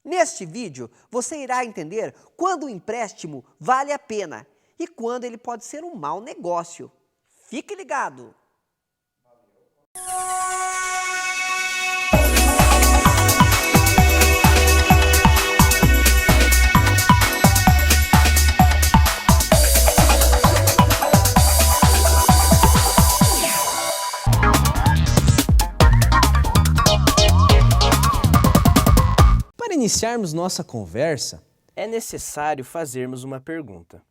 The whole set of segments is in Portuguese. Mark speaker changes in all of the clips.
Speaker 1: Neste vídeo, você irá entender quando o empréstimo vale a pena e quando ele pode ser um mau negócio. Fique ligado!
Speaker 2: Para iniciarmos nossa conversa, é necessário fazermos uma pergunta.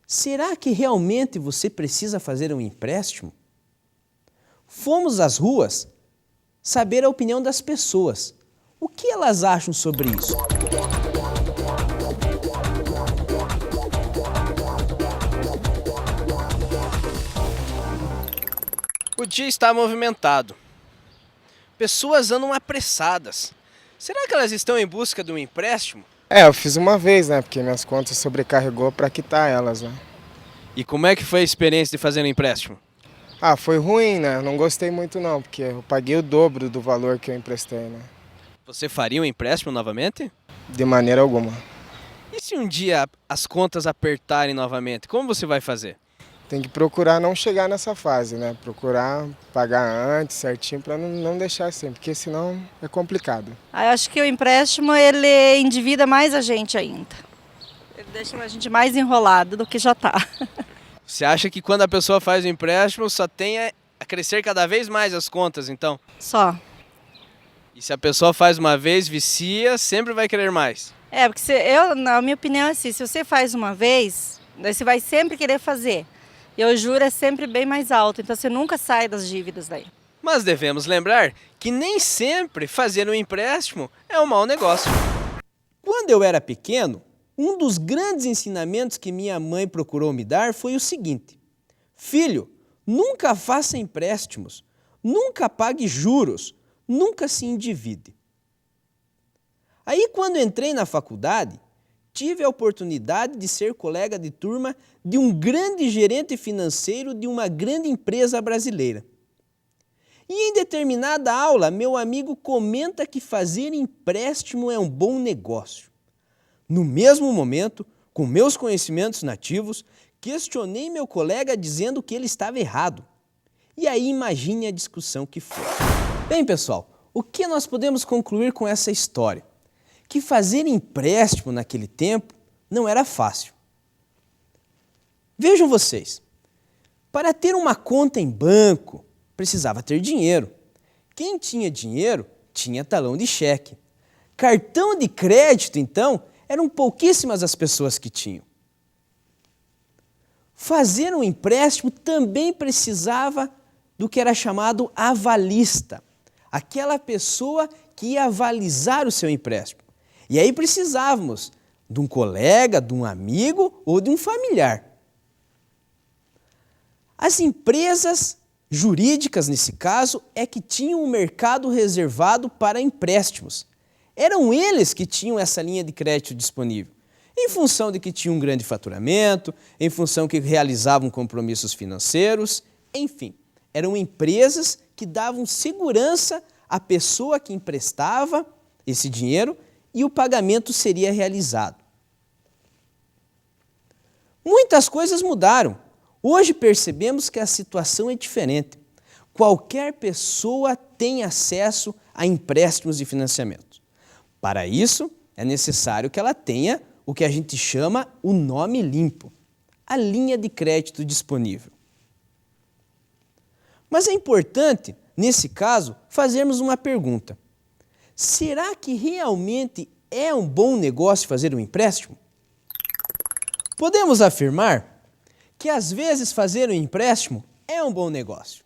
Speaker 2: Será que realmente você precisa fazer um empréstimo? Fomos às ruas saber a opinião das pessoas. O que elas acham sobre isso? O dia está movimentado. Pessoas andam apressadas. Será que elas estão em busca de um empréstimo?
Speaker 3: Eu fiz uma vez, né? Porque minhas contas sobrecarregou para quitar elas, né?
Speaker 2: E como é que foi a experiência de fazer um empréstimo?
Speaker 3: Foi ruim, né? Não gostei muito não, porque eu paguei o dobro do valor que eu emprestei, né?
Speaker 2: Você faria um empréstimo novamente?
Speaker 3: De maneira alguma.
Speaker 2: E se um dia as contas apertarem novamente, como você vai fazer?
Speaker 3: Tem que procurar não chegar nessa fase, né? Procurar pagar antes, certinho, para não deixar assim, porque senão é complicado.
Speaker 4: Eu acho que o empréstimo, ele endivida mais a gente ainda. Ele deixa a gente mais enrolado do que já está.
Speaker 2: Você acha que quando a pessoa faz o empréstimo só tem a crescer cada vez mais as contas, então?
Speaker 4: Só.
Speaker 2: E se a pessoa faz uma vez, vicia, sempre vai querer mais?
Speaker 4: Porque na minha opinião é assim, se você faz uma vez, daí você vai sempre querer fazer. E o juro é sempre bem mais alto, então você nunca sai das dívidas daí.
Speaker 2: Mas devemos lembrar que nem sempre fazer um empréstimo é um mau negócio. Quando eu era pequeno, um dos grandes ensinamentos que minha mãe procurou me dar foi o seguinte: filho, nunca faça empréstimos, nunca pague juros, nunca se endivide. Aí, quando entrei na faculdade, tive a oportunidade de ser colega de turma de um grande gerente financeiro de uma grande empresa brasileira. E em determinada aula, meu amigo comenta que fazer empréstimo é um bom negócio. No mesmo momento, com meus conhecimentos nativos, questionei meu colega dizendo que ele estava errado. E aí imagine a discussão que foi. Bem, pessoal, o que nós podemos concluir com essa história? Que fazer empréstimo naquele tempo não era fácil. Vejam vocês, para ter uma conta em banco, precisava ter dinheiro. Quem tinha dinheiro, tinha talão de cheque. Cartão de crédito, então, eram pouquíssimas as pessoas que tinham. Fazer um empréstimo também precisava do que era chamado avalista, aquela pessoa que ia avalizar o seu empréstimo. E aí precisávamos de um colega, de um amigo ou de um familiar. As empresas jurídicas, nesse caso, é que tinham um mercado reservado para empréstimos. Eram eles que tinham essa linha de crédito disponível, em função de que tinham um grande faturamento, em função que realizavam compromissos financeiros, enfim, eram empresas que davam segurança à pessoa que emprestava esse dinheiro e o pagamento seria realizado. Muitas coisas mudaram. Hoje percebemos que a situação é diferente. Qualquer pessoa tem acesso a empréstimos e financiamentos. Para isso, é necessário que ela tenha o que a gente chama o nome limpo, a linha de crédito disponível. Mas é importante, nesse caso, fazermos uma pergunta. Será que realmente é um bom negócio fazer um empréstimo? Podemos afirmar que às vezes fazer um empréstimo é um bom negócio.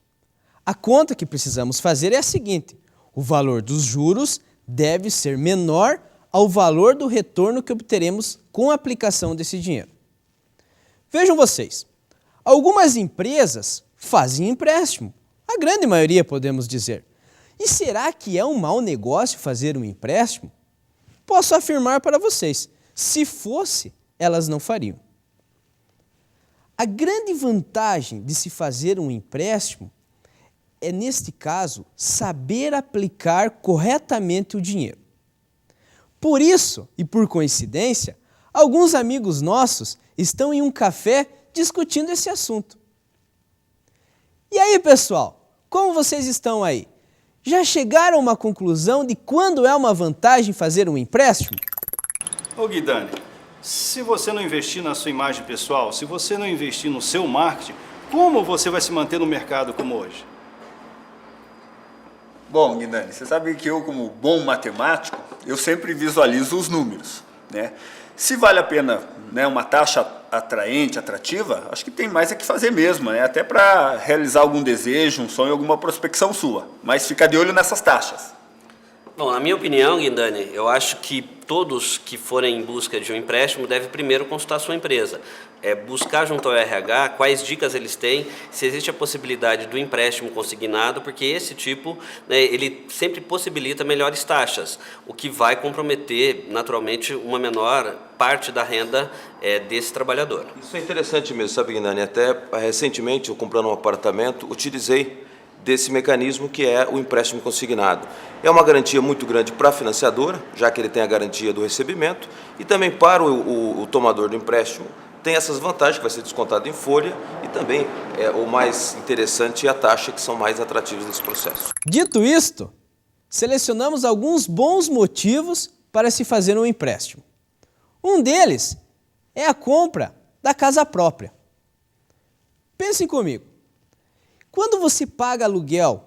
Speaker 2: A conta que precisamos fazer é a seguinte: o valor dos juros deve ser menor ao valor do retorno que obteremos com a aplicação desse dinheiro. Vejam vocês, algumas empresas fazem empréstimo, a grande maioria podemos dizer. E será que é um mau negócio fazer um empréstimo? Posso afirmar para vocês, se fosse, elas não fariam. A grande vantagem de se fazer um empréstimo é, neste caso, saber aplicar corretamente o dinheiro. Por isso, e por coincidência, alguns amigos nossos estão em um café discutindo esse assunto. E aí, pessoal, como vocês estão aí? Já chegaram a uma conclusão de quando é uma vantagem fazer um empréstimo?
Speaker 5: Ô Guidani, se você não investir na sua imagem pessoal, se você não investir no seu marketing, como você vai se manter no mercado como hoje?
Speaker 6: Bom, Guidani, você sabe que eu, como bom matemático, eu sempre visualizo os números, né? Se vale a pena, né, uma taxa atraente, atrativa, acho que tem mais é que fazer mesmo, né? Até para realizar algum desejo, um sonho, alguma prospecção sua. Mas fica de olho nessas taxas.
Speaker 7: Bom, na minha opinião, Guidani, eu acho que todos que forem em busca de um empréstimo devem primeiro consultar a sua empresa. Buscar junto ao RH quais dicas eles têm, se existe a possibilidade do empréstimo consignado, porque esse tipo, né, ele sempre possibilita melhores taxas, o que vai comprometer, naturalmente, uma menor parte da renda desse trabalhador.
Speaker 8: Isso é interessante mesmo, sabe, Guidani? Até recentemente, eu comprando um apartamento, utilizei desse mecanismo que é o empréstimo consignado. É uma garantia muito grande para a financiadora, já que ele tem a garantia do recebimento, e também para o tomador do empréstimo tem essas vantagens, que vai ser descontado em folha, e também o mais interessante é a taxa, que são mais atrativas nesse processo.
Speaker 2: Dito isto, selecionamos alguns bons motivos para se fazer um empréstimo. Um deles é a compra da casa própria. Pensem comigo. Quando você paga aluguel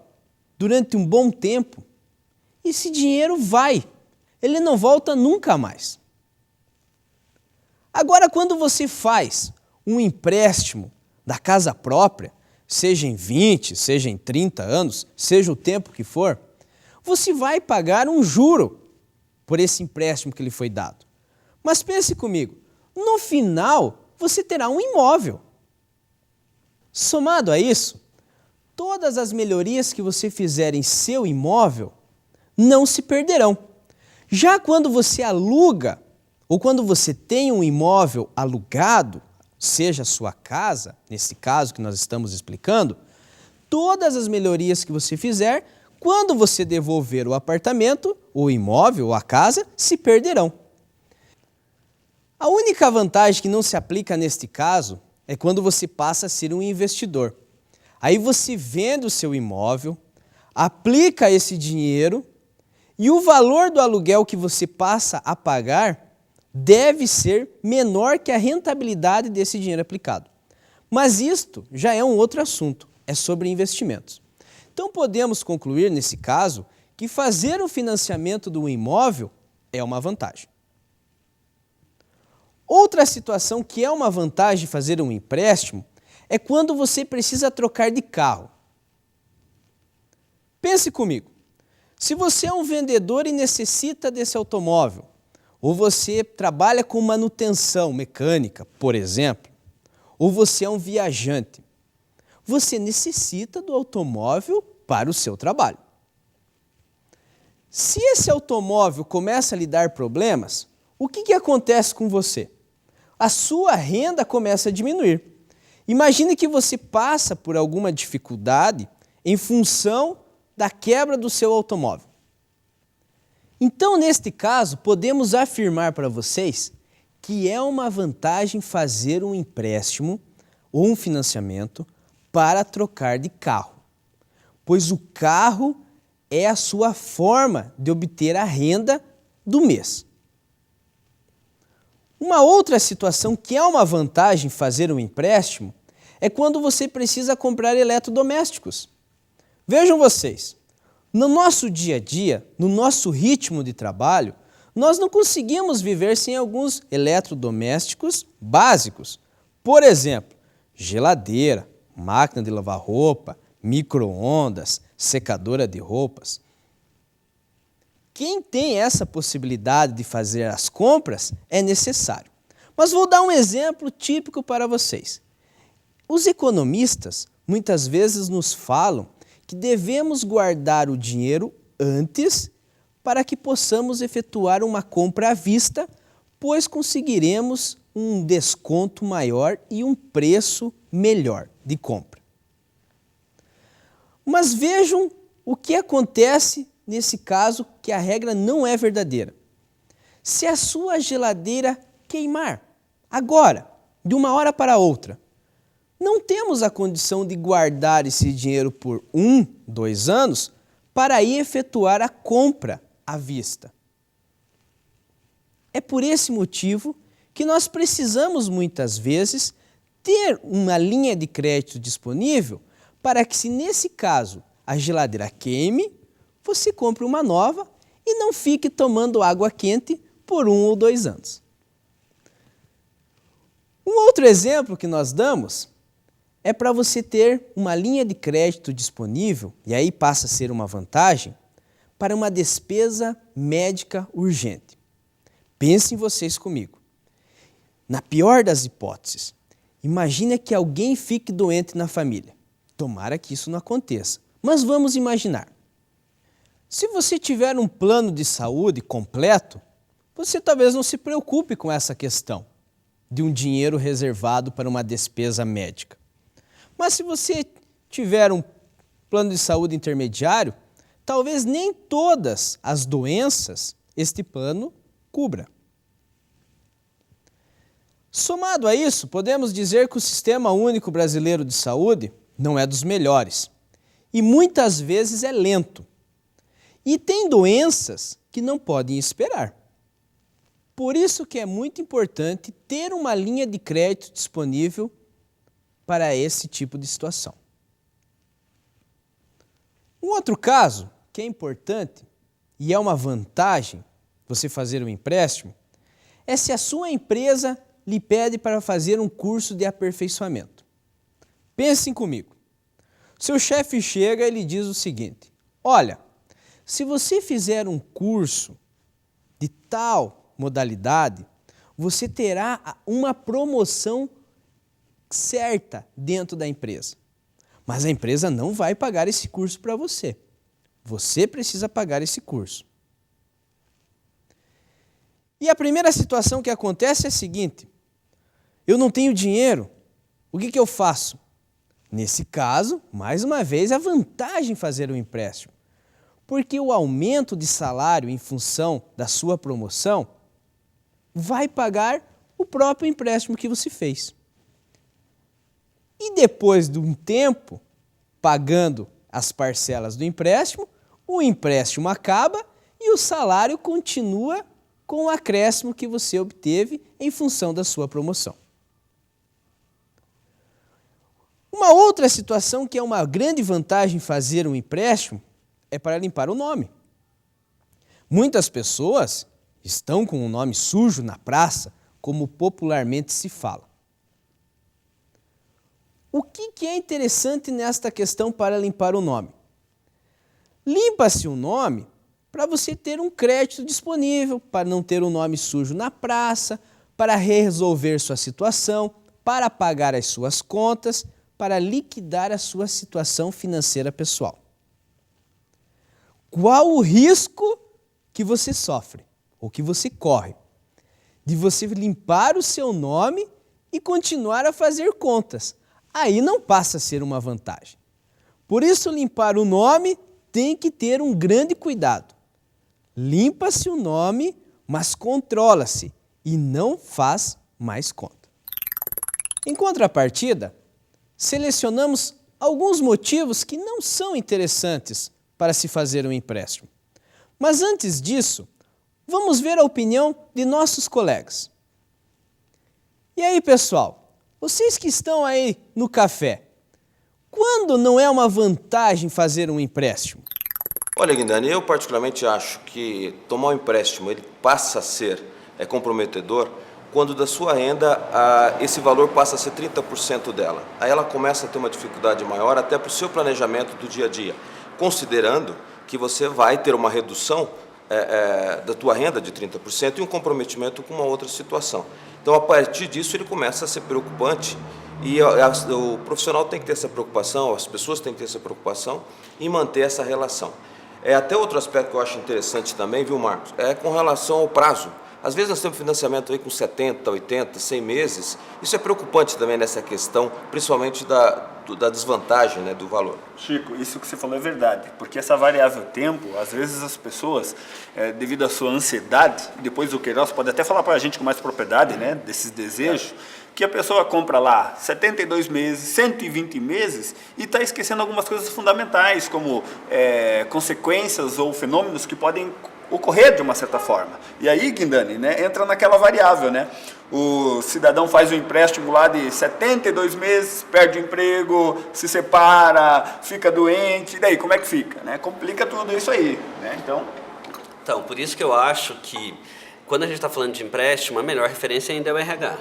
Speaker 2: durante um bom tempo, esse dinheiro vai, ele não volta nunca mais. Agora, quando você faz um empréstimo da casa própria, seja em 20, seja em 30 anos, seja o tempo que for, você vai pagar um juro por esse empréstimo que lhe foi dado. Mas pense comigo, no final você terá um imóvel. Somado a isso, todas as melhorias que você fizer em seu imóvel não se perderão. Já quando você aluga, ou quando você tem um imóvel alugado, seja a sua casa, nesse caso que nós estamos explicando, todas as melhorias que você fizer, quando você devolver o apartamento, o imóvel ou a casa, se perderão. A única vantagem que não se aplica neste caso é quando você passa a ser um investidor. Aí você vende o seu imóvel, aplica esse dinheiro e o valor do aluguel que você passa a pagar deve ser menor que a rentabilidade desse dinheiro aplicado. Mas isto já é um outro assunto, é sobre investimentos. Então podemos concluir, nesse caso, que fazer o financiamento do imóvel é uma vantagem. Outra situação que é uma vantagem de fazer um empréstimo é quando você precisa trocar de carro. Pense comigo, se você é um vendedor e necessita desse automóvel, ou você trabalha com manutenção mecânica, por exemplo, ou você é um viajante, você necessita do automóvel para o seu trabalho. Se esse automóvel começa a lhe dar problemas, o que acontece com você? A sua renda começa a diminuir. Imagine que você passa por alguma dificuldade em função da quebra do seu automóvel. Então, neste caso, podemos afirmar para vocês que é uma vantagem fazer um empréstimo ou um financiamento para trocar de carro, pois o carro é a sua forma de obter a renda do mês. Uma outra situação que é uma vantagem fazer um empréstimo é quando você precisa comprar eletrodomésticos. Vejam vocês, no nosso dia a dia, no nosso ritmo de trabalho, nós não conseguimos viver sem alguns eletrodomésticos básicos. Por exemplo, geladeira, máquina de lavar roupa, micro-ondas, secadora de roupas. Quem tem essa possibilidade de fazer as compras é necessário. Mas vou dar um exemplo típico para vocês. Os economistas muitas vezes nos falam que devemos guardar o dinheiro antes para que possamos efetuar uma compra à vista, pois conseguiremos um desconto maior e um preço melhor de compra. Mas vejam o que acontece nesse caso que a regra não é verdadeira. Se a sua geladeira queimar, agora, de uma hora para outra, não temos a condição de guardar esse dinheiro por 1, 2 anos para aí efetuar a compra à vista. É por esse motivo que nós precisamos muitas vezes ter uma linha de crédito disponível para que, se nesse caso a geladeira queime, você compre uma nova e não fique tomando água quente por 1 ou 2 anos. Um outro exemplo que nós damos é para você ter uma linha de crédito disponível, e aí passa a ser uma vantagem, para uma despesa médica urgente. Pensem vocês comigo. Na pior das hipóteses, imagine que alguém fique doente na família. Tomara que isso não aconteça, mas vamos imaginar. Se você tiver um plano de saúde completo, você talvez não se preocupe com essa questão de um dinheiro reservado para uma despesa médica. Mas se você tiver um plano de saúde intermediário, talvez nem todas as doenças este plano cubra. Somado a isso, podemos dizer que o Sistema Único Brasileiro de Saúde não é dos melhores e muitas vezes é lento. E tem doenças que não podem esperar. Por isso que é muito importante ter uma linha de crédito disponível para esse tipo de situação. Um outro caso que é importante e é uma vantagem você fazer um empréstimo é se a sua empresa lhe pede para fazer um curso de aperfeiçoamento. Pensem comigo. Seu chefe chega e lhe diz o seguinte: olha, se você fizer um curso de tal modalidade, você terá uma promoção certa dentro da empresa. Mas a empresa não vai pagar esse curso para você. Você precisa pagar esse curso. E a primeira situação que acontece é a seguinte: eu não tenho dinheiro, o que eu faço? Nesse caso, mais uma vez, é vantagem fazer um empréstimo, porque o aumento de salário em função da sua promoção vai pagar o próprio empréstimo que você fez. E depois de um tempo, pagando as parcelas do empréstimo, o empréstimo acaba e o salário continua com o acréscimo que você obteve em função da sua promoção. Uma outra situação que é uma grande vantagem fazer um empréstimo é para limpar o nome. Muitas pessoas estão com o nome sujo na praça, como popularmente se fala. O que é interessante nesta questão para limpar o nome? Limpa-se o nome para você ter um crédito disponível, para não ter o nome sujo na praça, para resolver sua situação, para pagar as suas contas, para liquidar a sua situação financeira pessoal. Qual o risco que você sofre, ou que você corre, de você limpar o seu nome e continuar a fazer contas? Aí não passa a ser uma vantagem. Por isso, limpar o nome tem que ter um grande cuidado. Limpa-se o nome, mas controla-se e não faz mais conta. Em contrapartida, selecionamos alguns motivos que não são interessantes para se fazer um empréstimo. Mas antes disso, vamos ver a opinião de nossos colegas. E aí, pessoal, vocês que estão aí no café, quando não é uma vantagem fazer um empréstimo?
Speaker 8: Olha, Guindani, eu particularmente acho que tomar um empréstimo ele passa a ser comprometedor quando da sua renda esse valor passa a ser 30% dela. Aí ela começa a ter uma dificuldade maior até para o seu planejamento do dia a dia, considerando que você vai ter uma redução da tua renda de 30% e um comprometimento com uma outra situação. Então, a partir disso, ele começa a ser preocupante e o profissional tem que ter essa preocupação, as pessoas têm que ter essa preocupação em manter essa relação. Até outro aspecto que eu acho interessante também, viu, Marcos, é com relação ao prazo. Às vezes nós temos financiamento aí com 70, 80, 100 meses. Isso é preocupante também nessa questão, principalmente da desvantagem, né, do valor.
Speaker 6: Chico, isso que você falou é verdade, porque essa variável tempo, às vezes as pessoas, devido à sua ansiedade, e depois o Queiroz pode até falar para a gente com mais propriedade, né, desses desejos, que a pessoa compra lá 72 meses, 120 meses e está esquecendo algumas coisas fundamentais, como consequências ou fenômenos que podem ocorrer de uma certa forma. E aí, Guindani, né, entra naquela variável, né? O cidadão faz um empréstimo lá de 72 meses, perde o emprego, se separa, fica doente, e daí como é que fica? Né? Complica tudo isso aí, né?
Speaker 7: Então, por isso que eu acho que quando a gente está falando de empréstimo, a melhor referência ainda é o RH.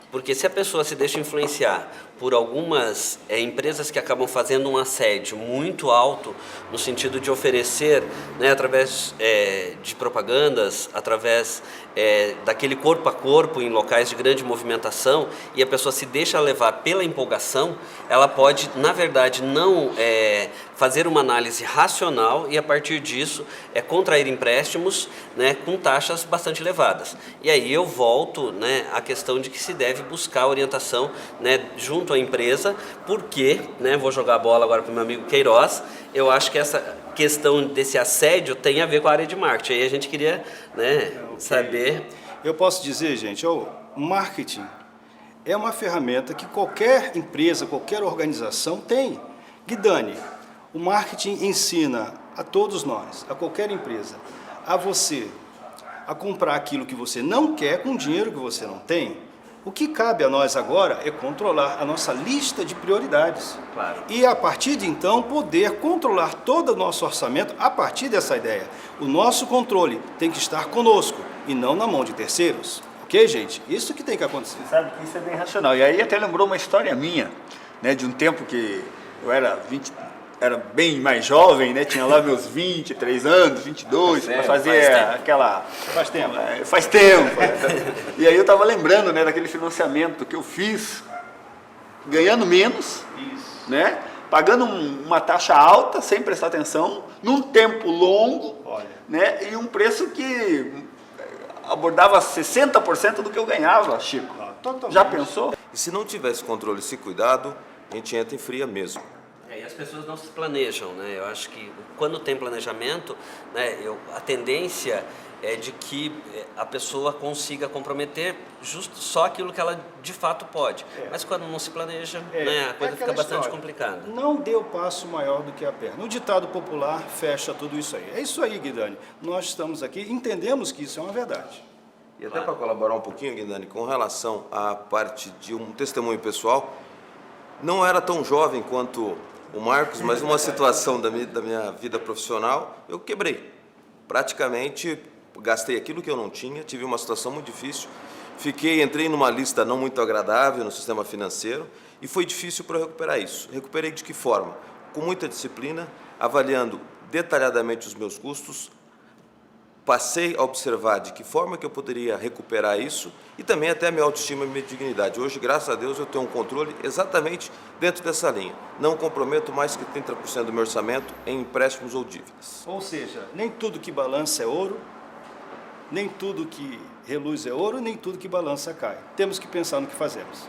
Speaker 7: Porque se a pessoa se deixa influenciar por algumas empresas que acabam fazendo um assédio muito alto, no sentido de oferecer, né, através de propagandas, através daquele corpo a corpo em locais de grande movimentação, e a pessoa se deixa levar pela empolgação, ela pode, na verdade, não fazer uma análise racional e, a partir disso, contrair empréstimos, né, com taxas bastante elevadas. E aí eu volto, né, à questão de que se deve buscar orientação, né, junto à empresa, porque, né, vou jogar a bola agora para o meu amigo Queiroz, eu acho que essa questão desse assédio tem a ver com a área de marketing. Aí a gente queria, né, saber...
Speaker 5: Eu posso dizer, gente, o marketing é uma ferramenta que qualquer empresa, qualquer organização tem. Guidani, o marketing ensina a todos nós, a qualquer empresa, a comprar aquilo que você não quer com dinheiro que você não tem. O que cabe a nós agora é controlar a nossa lista de prioridades.
Speaker 7: Claro.
Speaker 5: E a partir de então poder controlar todo o nosso orçamento a partir dessa ideia. O nosso controle tem que estar conosco e não na mão de terceiros. Ok, gente? Isso que tem que acontecer.
Speaker 6: Você sabe que isso é bem racional. E aí até lembrou uma história minha, né, de um tempo que eu era bem mais jovem, né? Tinha lá meus 23 anos, 22, para fazer aquela...
Speaker 5: Faz tempo.
Speaker 6: Faz tempo. E aí eu estava lembrando, né, daquele financiamento que eu fiz, ganhando menos, né? Pagando uma taxa alta, sem prestar atenção, num tempo longo, né? E um preço que abordava 60% do que eu ganhava, Chico. Já pensou?
Speaker 8: E se não tivesse controle e esse cuidado, a gente entra em fria mesmo.
Speaker 7: E as pessoas não se planejam, né? Eu acho que quando tem planejamento, né, a tendência é de que a pessoa consiga comprometer justo só aquilo que ela de fato pode. Mas quando não se planeja, né, a coisa fica bastante complicada.
Speaker 5: Não dê o passo maior do que a perna. O ditado popular fecha tudo isso aí. É isso aí, Guidani. Nós estamos aqui, entendemos que isso é uma verdade.
Speaker 8: E até para colaborar um pouquinho, Guindani, com relação à parte de um testemunho pessoal, não era tão jovem quanto o Marcos, mas uma situação da minha vida profissional, eu quebrei. Praticamente gastei aquilo que eu não tinha, tive uma situação muito difícil, entrei numa lista não muito agradável no sistema financeiro e foi difícil para eu recuperar isso. Recuperei de que forma? Com muita disciplina, avaliando detalhadamente os meus custos, passei a observar de que forma que eu poderia recuperar isso e também até a minha autoestima e minha dignidade. Hoje, graças a Deus, eu tenho um controle exatamente dentro dessa linha. Não comprometo mais que 30% do meu orçamento em empréstimos ou dívidas.
Speaker 5: Ou seja, nem tudo que balança é ouro, nem tudo que reluz é ouro, nem tudo que balança cai. Temos que pensar no que fazemos.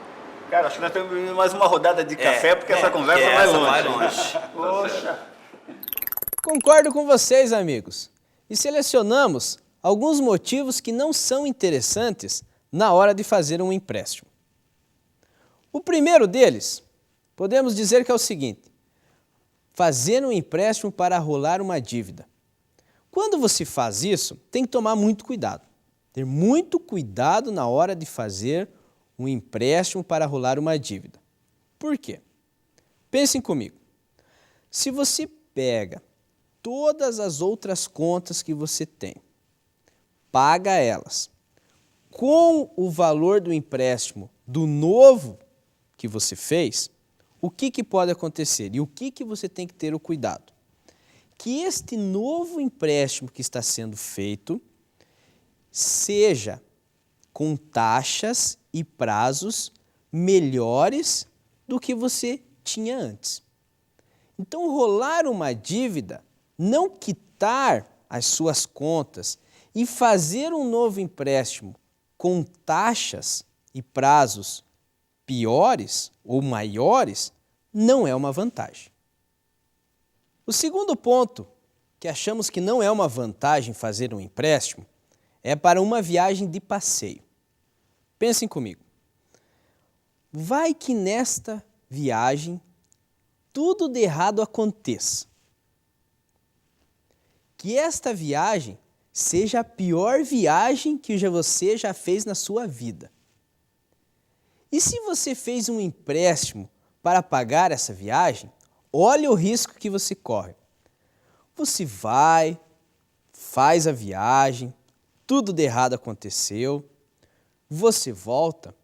Speaker 6: Cara, acho que nós temos mais uma rodada de café, porque essa conversa vai longe.
Speaker 7: Poxa.
Speaker 2: Concordo com vocês, amigos. E selecionamos alguns motivos que não são interessantes na hora de fazer um empréstimo. O primeiro deles, podemos dizer que é o seguinte: fazer um empréstimo para rolar uma dívida. Quando você faz isso, tem que tomar muito cuidado. Ter muito cuidado na hora de fazer um empréstimo para rolar uma dívida. Por quê? Pensem comigo. Se você pega todas as outras contas que você tem, paga elas com o valor do empréstimo do novo que você fez, o que pode acontecer? E o que você tem que ter o cuidado? Que este novo empréstimo que está sendo feito seja com taxas e prazos melhores do que você tinha antes. Então, rolar uma dívida, não quitar as suas contas E fazer um novo empréstimo com taxas e prazos piores ou maiores não é uma vantagem. O segundo ponto, que achamos que não é uma vantagem fazer um empréstimo, é para uma viagem de passeio. Pensem comigo. Vai que nesta viagem tudo de errado aconteça. Que esta viagem seja a pior viagem que você já fez na sua vida. E se você fez um empréstimo para pagar essa viagem, olha o risco que você corre. Você vai, faz a viagem, tudo de errado aconteceu, você volta,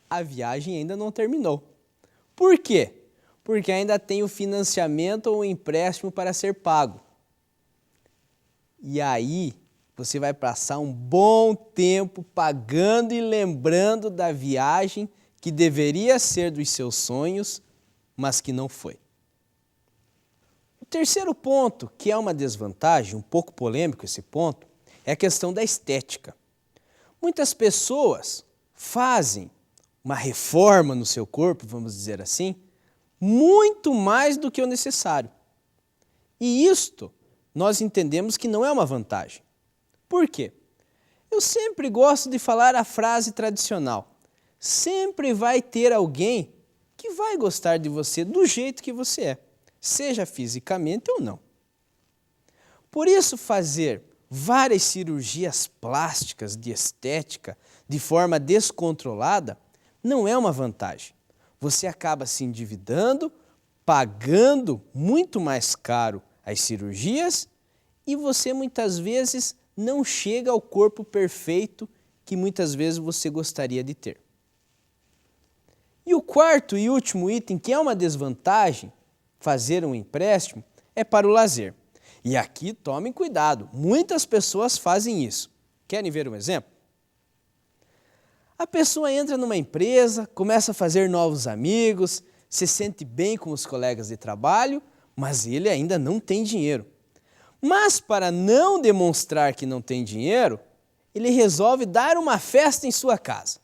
Speaker 2: a viagem ainda não terminou. Por quê? Porque ainda tem o financiamento ou o empréstimo para ser pago. E aí, você vai passar um bom tempo pagando e lembrando da viagem que deveria ser dos seus sonhos, mas que não foi. O terceiro ponto, que é uma desvantagem, um pouco polêmico esse ponto, é a questão da estética. Muitas pessoas fazem uma reforma no seu corpo, vamos dizer assim, muito mais do que o necessário. E isto nós entendemos que não é uma vantagem. Por quê? Eu sempre gosto de falar a frase tradicional. Sempre vai ter alguém que vai gostar de você do jeito que você é, seja fisicamente ou não. Por isso, fazer várias cirurgias plásticas de estética de forma descontrolada não é uma vantagem. Você acaba se endividando, pagando muito mais caro as cirurgias e você muitas vezes não chega ao corpo perfeito que muitas vezes você gostaria de ter. E o quarto e último item, que é uma desvantagem, fazer um empréstimo, é para o lazer. E aqui tomem cuidado, muitas pessoas fazem isso. Querem ver um exemplo? A pessoa entra numa empresa, começa a fazer novos amigos, se sente bem com os colegas de trabalho, mas ele ainda não tem dinheiro. Mas para não demonstrar que não tem dinheiro, ele resolve dar uma festa em sua casa.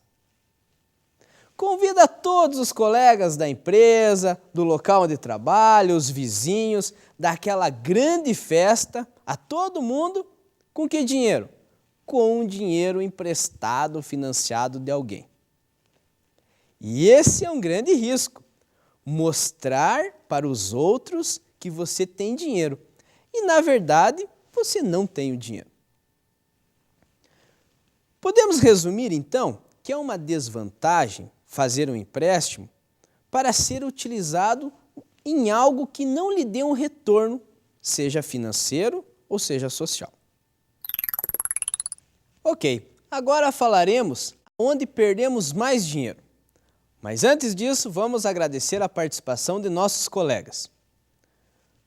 Speaker 2: Convida todos os colegas da empresa, do local onde trabalha, os vizinhos, dá aquela grande festa a todo mundo. Com que dinheiro? Com um dinheiro emprestado, financiado de alguém. E esse é um grande risco, mostrar para os outros que você tem dinheiro. E, na verdade, você não tem o dinheiro. Podemos resumir, então, que é uma desvantagem fazer um empréstimo para ser utilizado em algo que não lhe dê um retorno, seja financeiro ou seja social. Ok, agora falaremos onde perdemos mais dinheiro. Mas antes disso, vamos agradecer a participação de nossos colegas.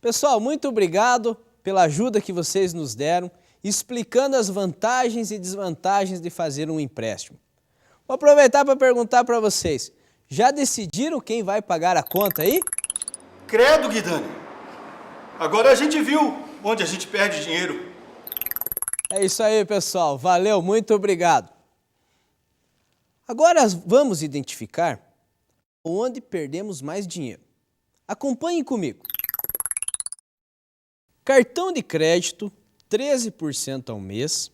Speaker 2: Pessoal, muito obrigado pela ajuda que vocês nos deram, explicando as vantagens e desvantagens de fazer um empréstimo. Vou aproveitar para perguntar para vocês, já decidiram quem vai pagar a conta aí?
Speaker 5: Credo, Guidani. Agora a gente viu onde a gente perde dinheiro.
Speaker 2: É isso aí, pessoal. Valeu, muito obrigado. Agora vamos identificar onde perdemos mais dinheiro. Acompanhem comigo. Cartão de crédito, 13% ao mês.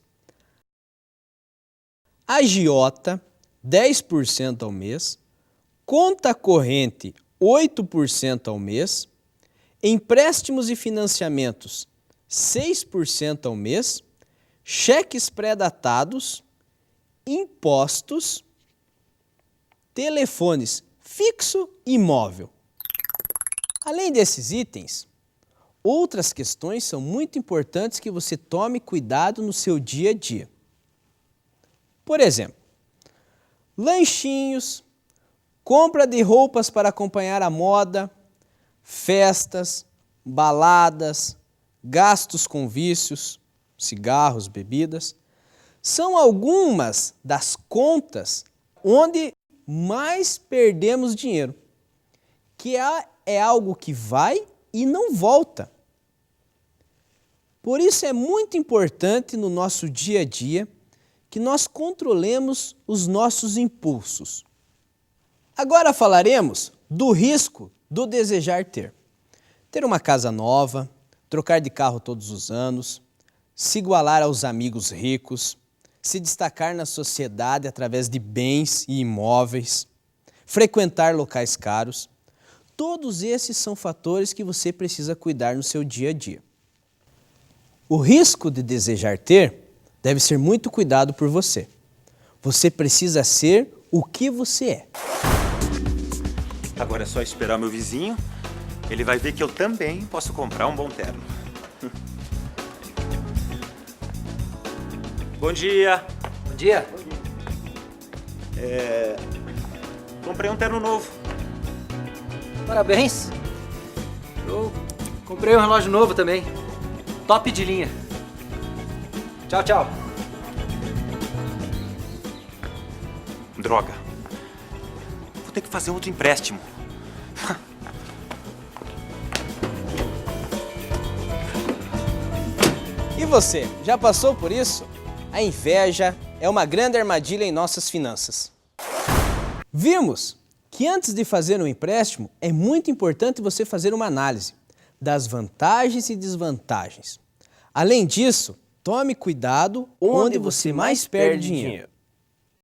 Speaker 2: Agiota, 10% ao mês. Conta corrente, 8% ao mês. Empréstimos e financiamentos, 6% ao mês. Cheques pré-datados, impostos, telefones fixo e móvel. Além desses itens, outras questões são muito importantes que você tome cuidado no seu dia a dia. Por exemplo, lanchinhos, compra de roupas para acompanhar a moda, festas, baladas, gastos com vícios, cigarros, bebidas, são algumas das contas onde mais perdemos dinheiro, que é algo que vai e não volta. Por isso é muito importante no nosso dia a dia que nós controlemos os nossos impulsos. Agora falaremos do risco do desejar ter. Ter uma casa nova, trocar de carro todos os anos, se igualar aos amigos ricos, se destacar na sociedade através de bens e imóveis, frequentar locais caros. Todos esses são fatores que você precisa cuidar no seu dia a dia. O risco de desejar ter deve ser muito cuidado por você. Você precisa ser o que você é.
Speaker 9: Agora é só esperar meu vizinho. Ele vai ver que eu também posso comprar um bom terno. Bom dia.
Speaker 10: Bom dia.
Speaker 9: Comprei um terno novo.
Speaker 10: Parabéns. Eu comprei um relógio novo também. Top de linha. Tchau, tchau.
Speaker 9: Droga. Vou ter que fazer outro empréstimo.
Speaker 2: E você, já passou por isso? A inveja é uma grande armadilha em nossas finanças. Vimos que antes de fazer um empréstimo, é muito importante você fazer uma análise das vantagens e desvantagens. Além disso, tome cuidado onde você mais perde dinheiro.